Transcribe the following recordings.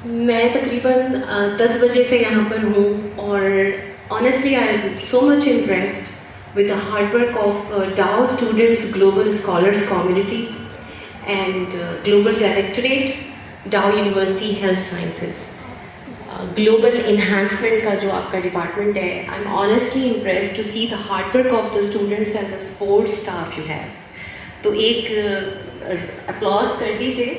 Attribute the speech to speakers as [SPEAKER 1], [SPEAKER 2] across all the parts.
[SPEAKER 1] मैं तकरीबन 10 बजे से यहाँ पर हूँ और honestly I am so much impressed with the hard work of Dow students global scholars community and global directorate Dow university health sciences global enhancement का जो आपका डिपार्टमेंट है I am honestly impressed to see the hard work of the students and the support staff you have. तो एक applause कर दीजिए।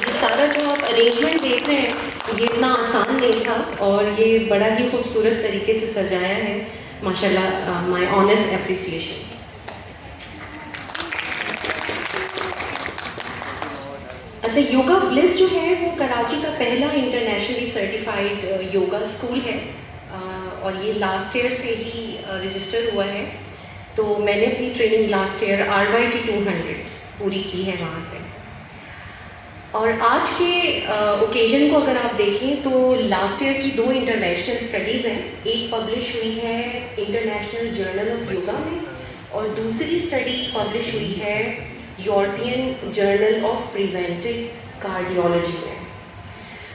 [SPEAKER 1] ये सारा जो आप अरेंजमेंट देख रहे हैं ये इतना आसान नहीं था और ये बड़ा ही खूबसूरत तरीके से सजाया है माशाल्लाह। My honest appreciation. अच्छा, योगा ब्लिस जो है वो कराची का पहला इंटरनेशनली सर्टिफाइड योगा स्कूल है और ये लास्ट ईयर से ही रजिस्टर हुआ है। तो मैंने अपनी ट्रेनिंग लास्ट ईयर RYT 200 पूरी की है वहाँ से। और आज के ओकेजन को अगर आप देखें तो लास्ट ईयर की 2 इंटरनेशनल स्टडीज़ हैं। एक पब्लिश हुई है इंटरनेशनल जर्नल ऑफ योगा में और दूसरी स्टडी पब्लिश हुई है European journal of preventive cardiology में।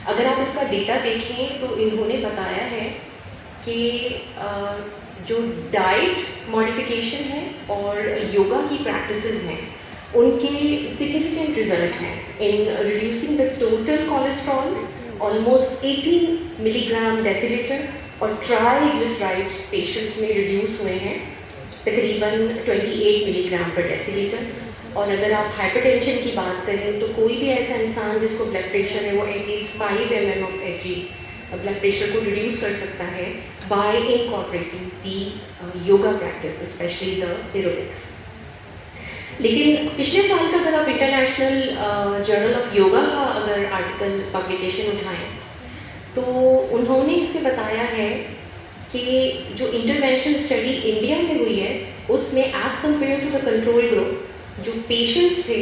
[SPEAKER 1] अगर आप इसका डेटा देखें तो इन्होंने बताया है कि जो डाइट मॉडिफिकेशन है और योगा की प्रैक्टिसेस हैं उनके सिग्निफिकेंट रिजल्ट हैं in reducing the total cholesterol almost 18 milligram decilitre और ट्राइग्लिसराइड्स पेशेंट्स में रिड्यूस हुए हैं तकरीबन 28 मिलीग्राम पर डेसीलीटर। और अगर आप हाइपरटेंशन की बात करें तो कोई भी ऐसा इंसान जिसको ब्लड प्रेशर है वो at least 5 mm of Hg blood pressure को रिड्यूस कर सकता है bye incorporating the yoga practice specially the aerobics. लेकिन पिछले साल का अगर आप इंटरनेशनल जर्नल ऑफ योगा का अगर आर्टिकल पब्लिकेशन उठाएं तो उन्होंने इसमें बताया है कि जो इंटरवेंशनल स्टडी इंडिया में हुई है उसमें as compare to the control group जो पेशेंट्स थे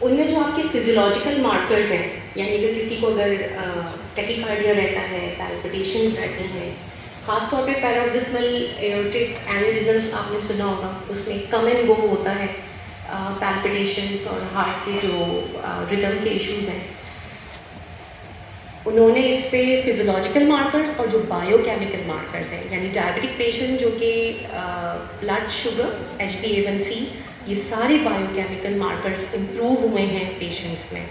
[SPEAKER 1] उनमें जो आपके फिजियोलॉजिकल मार्कर्स हैं, यानी कि किसी को अगर टैकीकार्डिया रहता है, पैल्पिटेशंस रहती हैं, खासतौर पे पैरोक्सिस्मल एओर्टिक एनेरिज्म्स आपने सुना होगा, उसमें कम एंड गो होता है पैल्पिटेशंस और हार्ट के जो रिदम के इश्यूज हैं। उन्होंने इस पे फिजियोलॉजिकल मार्कर्स और जो बायोकेमिकल मार्कर्स हैं, यानी डायबिटिक पेशेंट जो कि ब्लड शुगर HbA1c ये सारे बायोकेमिकल मार्कर्स इम्प्रूव हुए हैं पेशेंट्स में।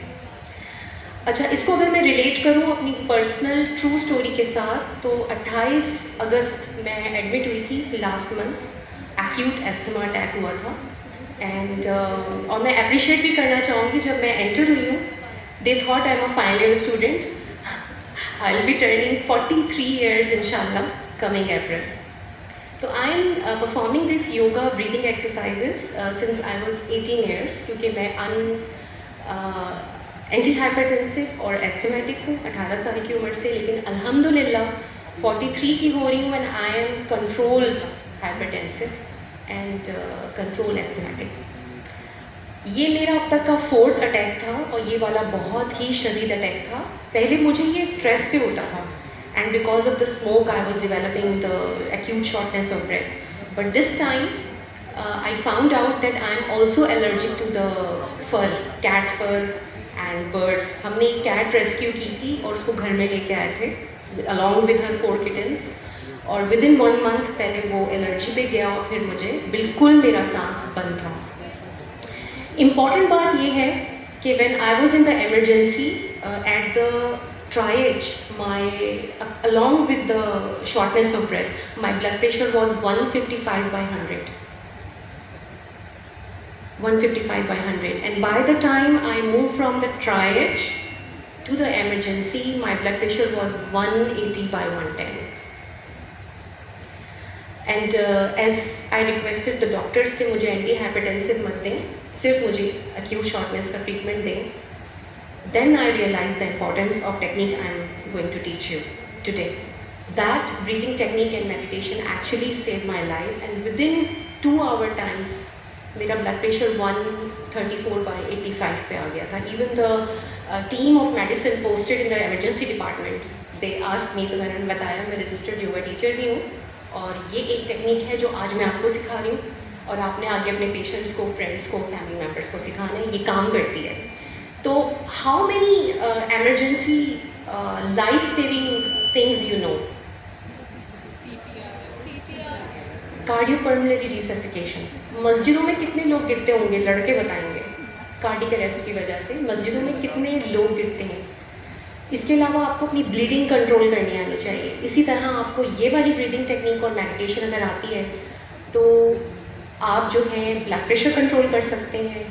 [SPEAKER 1] अच्छा, इसको अगर मैं रिलेट करूँ अपनी पर्सनल ट्रू स्टोरी के साथ तो 28 अगस्त मैं एडमिट हुई थी last month. Acute asthma attack हुआ था एंड और मैं अप्रिशिएट भी करना चाहूँगी जब मैं एंटर हुई हूँ they thought I am a final year student. I will be turning 43 years इंशाल्लाह कमिंग अप्रैल। तो I am performing this yoga breathing exercises since I was 18 years क्योंकि मैं एंटी हाइपरटेंसिव और एस्थमेटिक हूँ 18 साल की उम्र से। लेकिन अल्हम्दुलिल्लाह 43 की हो रही हूँ and I am controlled hypertensive and control asthmatic. ये मेरा अब तक का 4th अटैक था और ये वाला बहुत ही शदीद अटैक था। पहले मुझे ये स्ट्रेस से होता था and because of the smoke I was developing the acute shortness of breath. But this time I found out that I am also allergic to the fur, cat fur and birds. हमने एक cat rescue की थी और उसको घर में लेके आए थे along with her 4 kittens और within 1 month पहले वो एलर्जी पे गया और फिर मुझे बिल्कुल मेरा सांस बंद था। Important बात ये है कि when I was in the emergency at the triage, along with the shortness of breath, my blood pressure was 155 by 100. 155 by 100, and by the time I moved from the triage to the emergency, my blood pressure was 180 by 110. And as I requested the doctors कि मुझे anti hypertensive मत दें, सिर्फ मुझे acute shortness का treatment दें। Then I realized the importance of technique I am going to teach you today. That breathing technique and meditation actually saved my life, and within 2-hour times, मेरा blood pressure 134 by 85 पे आ गया था। Even the team of medicine posted in the emergency department, they asked me, तो मैंने बताया मैं registered yoga teacher भी हूँ और ये एक टेक्निक है जो आज मैं आपको सिखा रही हूँ और आपने आगे अपने पेशेंट्स को, फ्रेंड्स को, फैमिली मेम्बर्स को सिखाना है, ये काम करती है। तो how many emergency life saving things you know? Cardiopulmonary resuscitation. मस्जिदों में कितने लोग गिरते होंगे, लड़के बताएंगे, कार्डियक अरेस्ट की वजह से मस्जिदों में कितने लोग गिरते हैं। इसके अलावा आपको अपनी ब्लीडिंग कंट्रोल करनी आनी चाहिए। इसी तरह आपको ये वाली ब्रीदिंग टेक्निक और मेडिटेशन अगर आती है तो आप जो है ब्लड प्रेशर कंट्रोल कर सकते हैं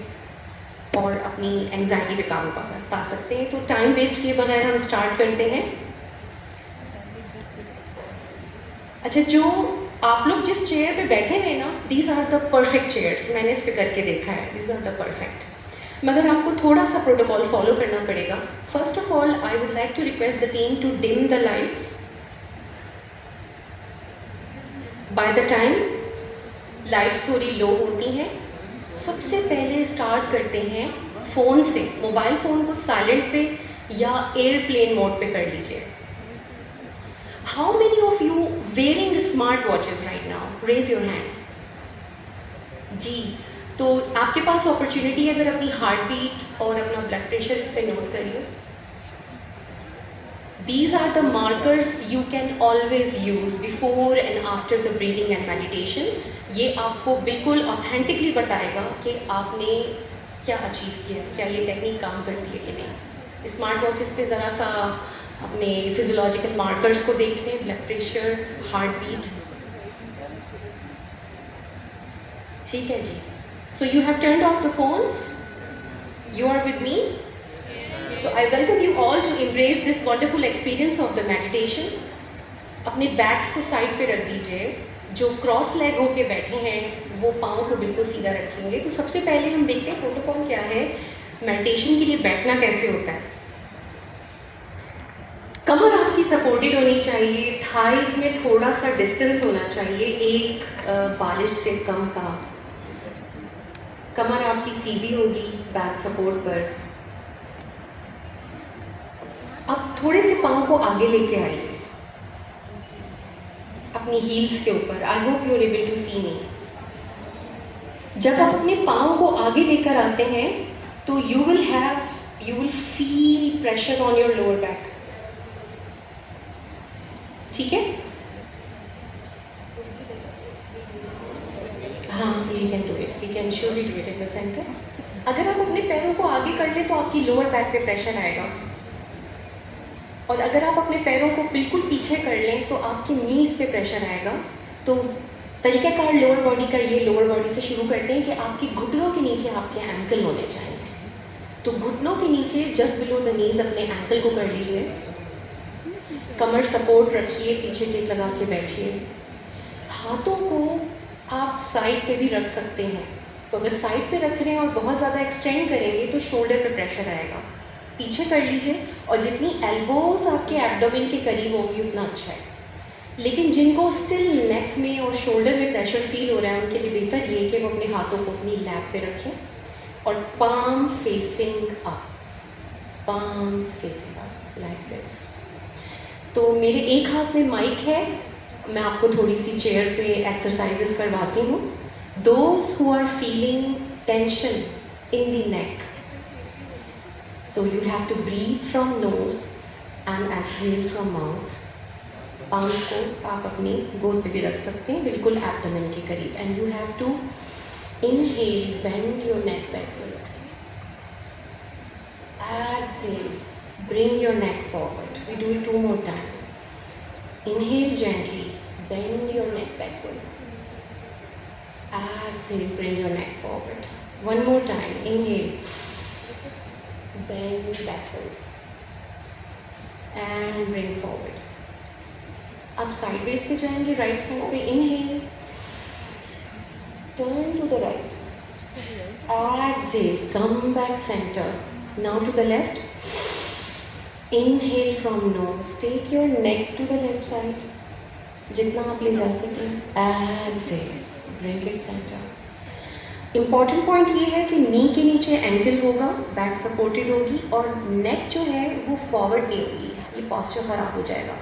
[SPEAKER 1] और अपनी एंजाइटी पे काबू पा सकते हैं। तो टाइम वेस्ट किए बगैर हम स्टार्ट करते हैं। अच्छा, जो आप लोग जिस चेयर पे बैठे हैं ना, these are the perfect chairs. मैंने इस पे करके देखा है, दीज आर द परफेक्ट। मगर आपको थोड़ा सा प्रोटोकॉल फॉलो करना पड़ेगा। First of all I would like to request the team to dim the lights. By the time lights थोड़ी लो होती हैं, सबसे पहले स्टार्ट करते हैं फ़ोन से। मोबाइल फ़ोन को साइलेंट पे या एयरप्लेन मोड पे कर लीजिए। How many of you wearing smart watches right now? Raise your hand. जी, तो आपके पास अपॉर्चुनिटी है, ज़रा अपनी हार्ट बीट और अपना ब्लड प्रेशर इस पर नोट करिए। These are the markers you can always use before and after the breathing and meditation. ये आपको बिल्कुल ऑथेंटिकली बताएगा कि आपने क्या अचीव किया, क्या ये टेक्निक काम करती है कि नहीं। स्मार्ट वॉचेस पे ज़रा सा अपने फिजियोलॉजिकल मार्कर्स को देख लें, ब्लड प्रेशर, हार्ट बीट। ठीक है जी। So you have turned off the phones? You are with me? So I welcome you all to embrace this wonderful experience of the meditation. अपने बैग्स को side पे रख दीजिए। जो क्रॉस लेग होके बैठे हैं वो पाँव को बिल्कुल सीधा रखेंगे। तो सबसे पहले हम देखते हैं प्रोटोकॉल क्या है, मेडिटेशन के लिए बैठना कैसे होता है। कमर आपकी सपोर्टेड होनी चाहिए, थाइज में थोड़ा सा डिस्टेंस होना चाहिए, एक बालिश से कम का। कमर आपकी सीधी होगी बैक सपोर्ट पर। अब थोड़े से पाँव को आगे लेके आइए अपनी हील्स के ऊपर। I hope you are able to see me. जब आप अपने पाँव को आगे लेकर आते हैं तो you will feel pressure on your lower back. ठीक है? हाँ, we can do it, we can surely do it in the centre. अगर आप अपने पैरों को आगे कर लें तो आपकी लोअर बैक पे प्रेशर आएगा, और अगर आप अपने पैरों को बिल्कुल पीछे कर लें तो आपकी नीज पे प्रेशर आएगा। तो तरीक़ाकार लोअर बॉडी का ये, लोअर बॉडी से शुरू करते हैं कि आपकी घुटनों के नीचे आपके एंकल होने चाहिए। तो घुटनों के नीचे जस्ट बिलो द नीज अपने एंकल को कर लीजिए। कमर सपोर्ट रखिए, पीछे टेक लगा के बैठिए। हाथों को आप साइड पे भी रख सकते हैं। तो अगर साइड पे रख रहे हैं और बहुत ज़्यादा एक्सटेंड करेंगे तो शोल्डर पे प्रेशर आएगा। पीछे कर लीजिए, और जितनी एल्बोज आपके एब्डोमेन के करीब होंगी उतना अच्छा है। लेकिन जिनको स्टिल नेक में और शोल्डर में प्रेशर फील हो रहा है उनके लिए बेहतर ये कि वो अपने हाथों को अपनी लैप पे रखें और palm facing up, palms facing up like this. तो मेरे एक हाथ में माइक है, मैं आपको थोड़ी सी चेयर पे एक्सरसाइजेस करवाती हूँ। Those who are feeling tension in the neck, so you have to breathe from nose and exhale from mouth. Palms को आप अपनी गोद पे भी रख सकते हैं, बिल्कुल एब्डोमेन के करीब। And you have to inhale, bend your neck backward, exhale, bring your neck forward. We do it 2 more times. Inhale gently, bend your neck backward, exhale, bring your neck forward. 1 more time. Inhale, bend backward and bring forward. अब sideways पे जाएंगे, right side पे। Inhale, turn to the right, exhale, come back centre. Now to the left, inhale from nose, take your neck to the left side जितना आप ले जा सकें। Exhale, bring it centre. Important point ये है कि नी के नीचे एंकल होगा, बैक सपोर्टेड होगी, और नेक जो है वो फॉरवर्ड नहीं होगी। ये पॉस्चर ख़राब हो जाएगा।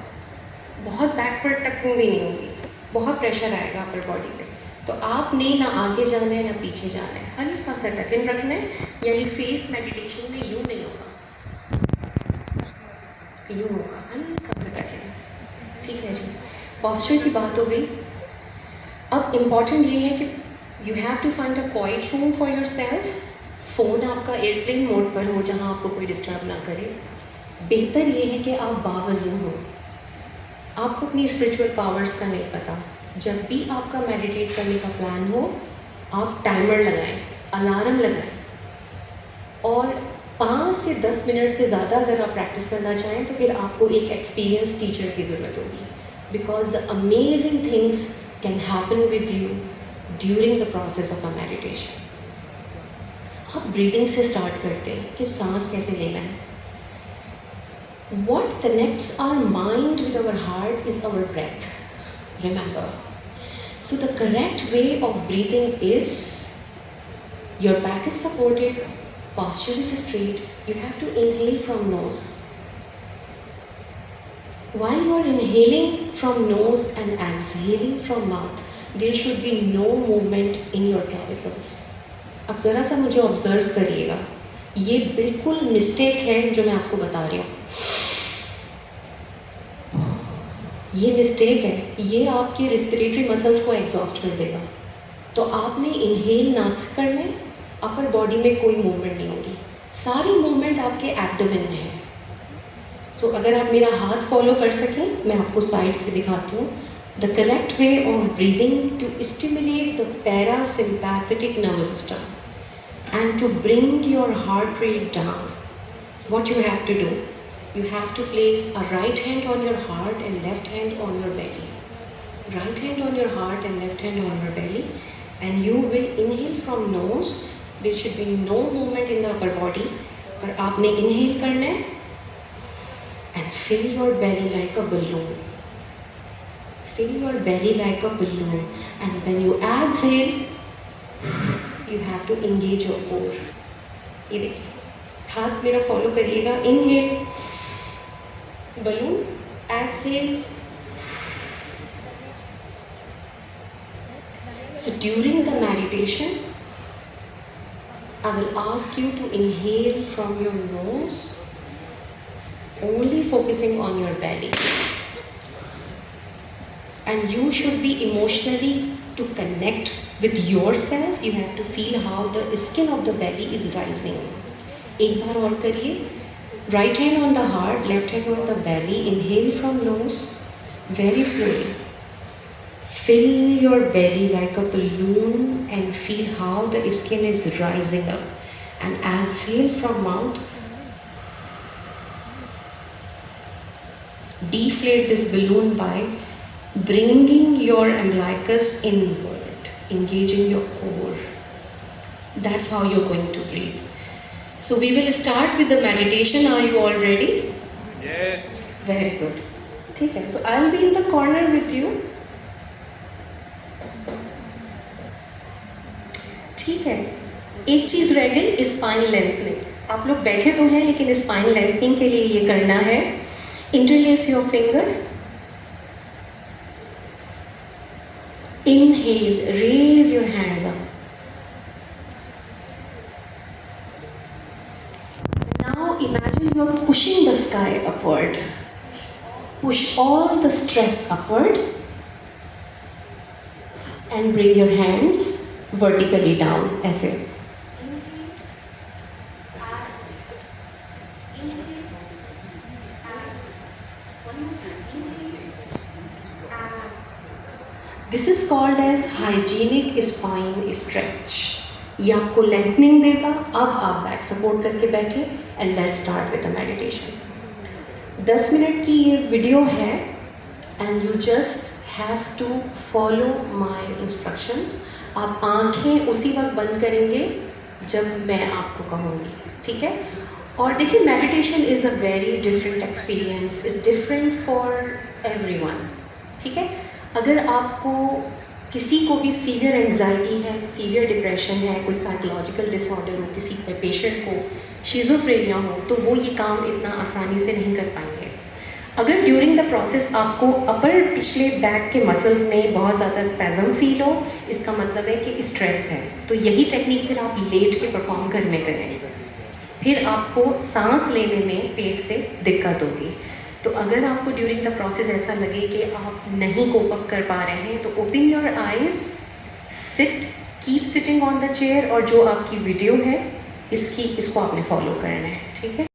[SPEAKER 1] बहुत बैकवर्ड तक भी नहीं होगी, बहुत प्रेशर आएगा अपर बॉडी पे। तो आपने ना आगे जाना है ना पीछे जाना है, हल्का सा टक इन रखना है, यानी फेस मेडिटेशन में यूँ नहीं होगा, यूँ होगा, हल्का सा टक इन। ठीक है जी, पॉस्चर की बात हो गई। अब इम्पॉर्टेंट ये है कि you have to find a quiet room for yourself. Phone आपका एयरप्लेन मोड पर हो जहाँ आपको कोई डिस्टर्ब ना करे। बेहतर ये है कि आप बावजू हो, आपको अपनी स्पिरिचुअल पावर्स का नहीं पता। जब भी आपका मेडिटेट करने का प्लान हो, आप टाइमर लगाएं, अलार्म लगाएं, और 5 से 10 मिनट से ज़्यादा अगर आप प्रैक्टिस करना चाहें तो फिर आपको एक एक्सपीरियंस टीचर की ज़रूरत होगी, because the amazing things can happen with you during the process of a meditation. आप ब्रीदिंग से स्टार्ट करते हैं कि सांस कैसे लेना है। What connects our mind with our heart is our breath. Remember. So the correct way of breathing is, your back is supported, posture is straight. You have to inhale from nose. While you are inhaling from nose and exhaling from mouth, there should be no movement in your clavicles. अब ज़रा सा मुझे observe करिएगा, ये बिल्कुल mistake है जो मैं आपको बता रही हूँ। ये मिस्टेक है, ये आपके रिस्पिरेटरी मसल्स को एग्जॉस्ट कर देगा। तो आपने इनहेल नाक से करना है, अपर बॉडी में कोई मूवमेंट नहीं होगी, सारी मूवमेंट आपके एब्डोमेन में है। सो अगर आप मेरा हाथ फॉलो कर सकें, मैं आपको साइड से दिखाती हूँ। The correct way of breathing to stimulate the parasympathetic nervous system and to bring your heart rate down, what you have to do, you have to place a right hand on your heart and left hand on your belly. Right hand on your heart and left hand on your belly, and you will inhale from nose. There should be no movement in the upper body. और आपने inhale करना है and fill your belly like a balloon. Fill your belly like a balloon, and when you exhale, you have to engage your core. ये देखिए, हाथ मेरा follow करिएगा। Inhale, balloon, exhale. So during the meditation, I will ask you to inhale from your nose, only focusing on your belly. And you should be emotionally to connect with yourself. You have to feel how the skin of the belly is rising. एक बार और करिए। Right hand on the heart, left hand on the belly. Inhale from nose, very slowly. Fill your belly like a balloon and feel how the skin is rising up. And exhale from mouth. Deflate this balloon by bringing your umbilicus inward, engaging your core. That's how you're going to breathe. So we will start with the meditation. Are you all ready?
[SPEAKER 2] Yes.
[SPEAKER 1] Very good. ठीक है. So I'll be in the corner with you. ठीक है. एक चीज़ रह गई, spine lengthening. आप लोग बैठे तो हैं, लेकिन स्पाइन लेंथनिंग के लिए ये करना है। Interlace your finger. Inhale, raise your hands up. Now imagine you're pushing the sky upward. Push all the stress upward and bring your hands vertically down, ऐसे। This is called as hygienic spine stretch. ये आपको lengthening देगा। अब आप back support करके बैठे and let's start with the meditation. 10 minute की ये वीडियो है and you just have to follow my instructions. आप आंखें उसी वक्त बंद करेंगे जब मैं आपको कहूँगी, ठीक है? और देखिए, meditation is a very different experience, is different for everyone, ठीक है? अगर आपको किसी को भी सीवियर एंजाइटी है, सीवियर डिप्रेशन है, कोई साइकोलॉजिकल डिसऑर्डर हो, किसी पेशेंट को शिज़ोफ्रेनिया हो, तो वो ये काम इतना आसानी से नहीं कर पाएंगे। अगर ड्यूरिंग द प्रोसेस आपको अपर पिछले बैक के मसल्स में बहुत ज़्यादा स्पैज़म फील हो, इसका मतलब है कि स्ट्रेस है। तो यही टेक्निक फिर आप लेट के परफॉर्म घर में करें। फिर आपको सांस लेने में पेट से दिक्कत होगी। तो अगर आपको ड्यूरिंग द प्रोसेस ऐसा लगे कि आप नहीं कोप अप कर पा रहे हैं, तो open your eyes, sit, keep sitting on the chair, और जो आपकी वीडियो है इसको आपने फॉलो करना है, ठीक है।